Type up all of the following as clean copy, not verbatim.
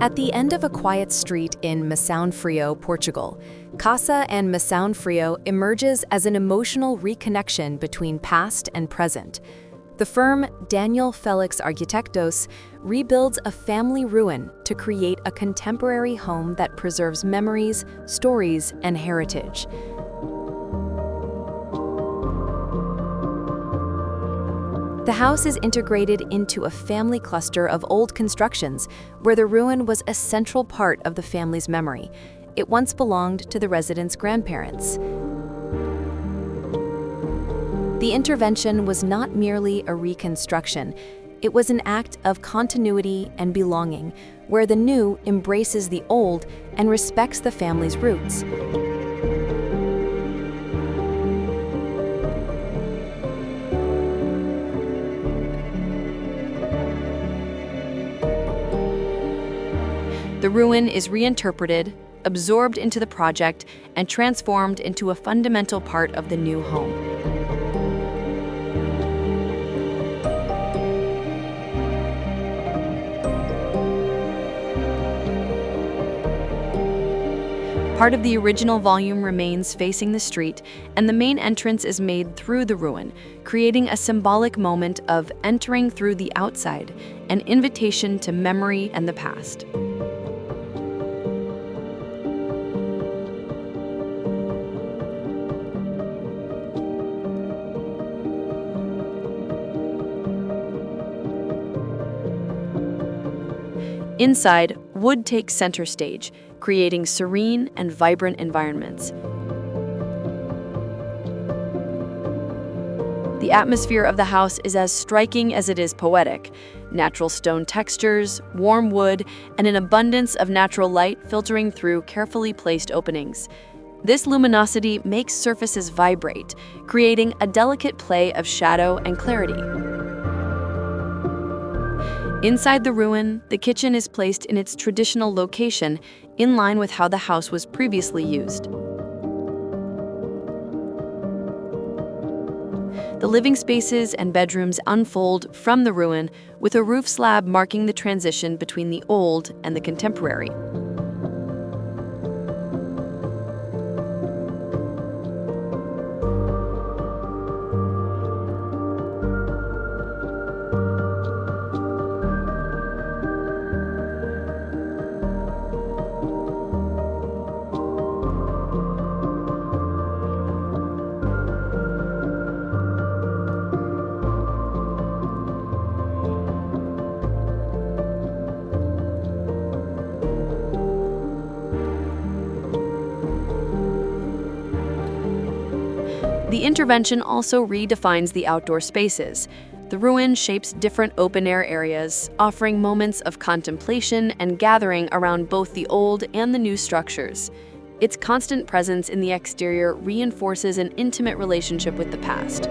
At the end of a quiet street in Mesão Frio, Portugal, Casa and Mesão Frio emerges as an emotional reconnection between past and present. The firm Félix Arquitectos rebuilds a family ruin to create a contemporary home that preserves memories, stories, and heritage. The house is integrated into a family cluster of old constructions, where the ruin was a central part of the family's memory. It once belonged to the residents' grandparents. The intervention was not merely a reconstruction. It was an act of continuity and belonging, where the new embraces the old and respects the family's roots. The ruin is reinterpreted, absorbed into the project, and transformed into a fundamental part of the new home. Part of the original volume remains facing the street, and the main entrance is made through the ruin, creating a symbolic moment of entering through the outside, an invitation to memory and the past. Inside, wood takes center stage, creating serene and vibrant environments. The atmosphere of the house is as striking as it is poetic. Natural stone textures, warm wood, and an abundance of natural light filtering through carefully placed openings. This luminosity makes surfaces vibrate, creating a delicate play of shadow and clarity. Inside the ruin, the kitchen is placed in its traditional location, in line with how the house was previously used. The living spaces and bedrooms unfold from the ruin, with a roof slab marking the transition between the old and the contemporary. The intervention also redefines the outdoor spaces. The ruin shapes different open-air areas, offering moments of contemplation and gathering around both the old and the new structures. Its constant presence in the exterior reinforces an intimate relationship with the past.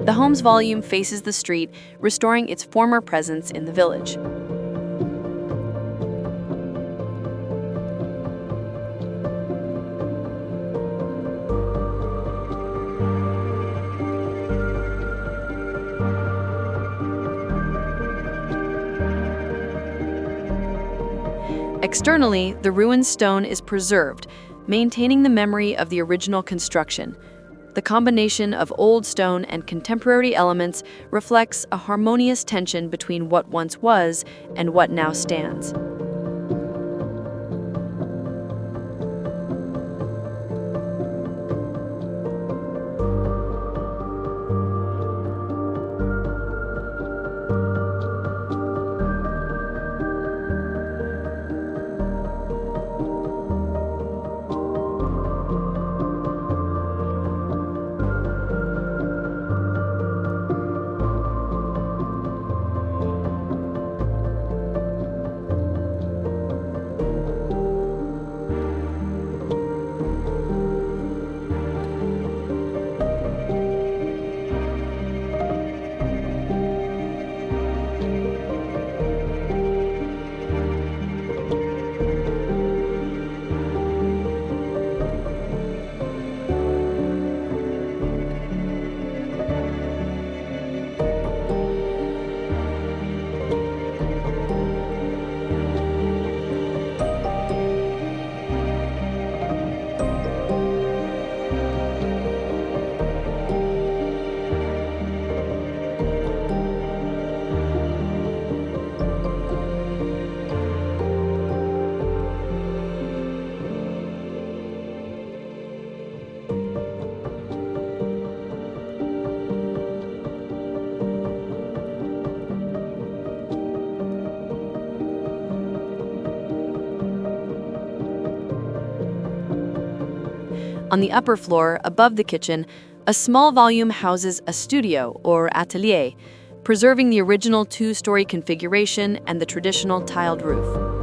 The home's volume faces the street, restoring its former presence in the village. Externally, the ruined stone is preserved, maintaining the memory of the original construction. The combination of old stone and contemporary elements reflects a harmonious tension between what once was and what now stands. On the upper floor, above the kitchen, a small volume houses a studio or atelier, preserving the original two-story configuration and the traditional tiled roof.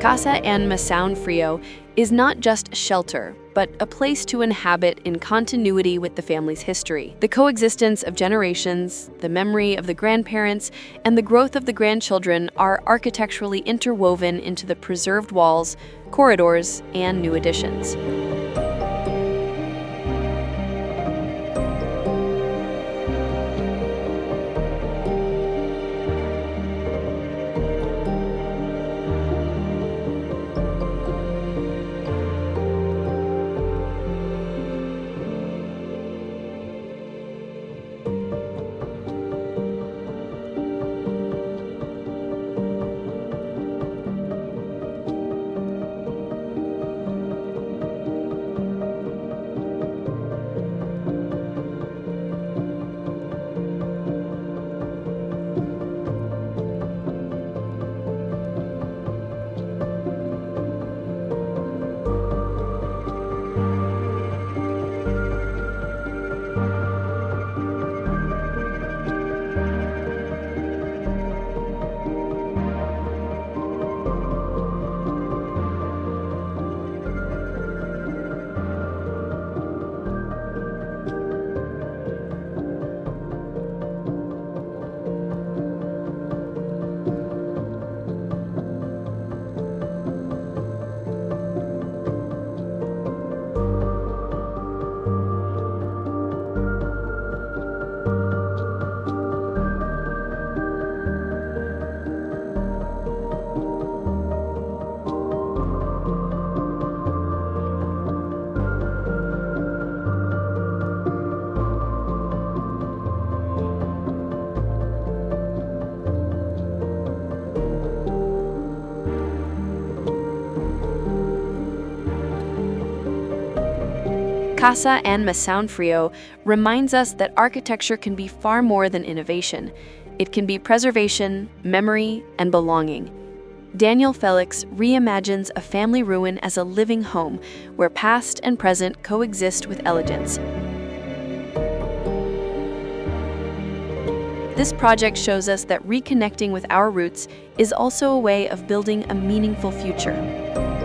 Casa and Mesão Frio is not just shelter, but a place to inhabit in continuity with the family's history. The coexistence of generations, the memory of the grandparents, and the growth of the grandchildren are architecturally interwoven into the preserved walls, corridors, and new additions. Casa and Mesão Frio reminds us that architecture can be far more than innovation. It can be preservation, memory, and belonging. Daniel Félix reimagines a family ruin as a living home where past and present coexist with elegance. This project shows us that reconnecting with our roots is also a way of building a meaningful future.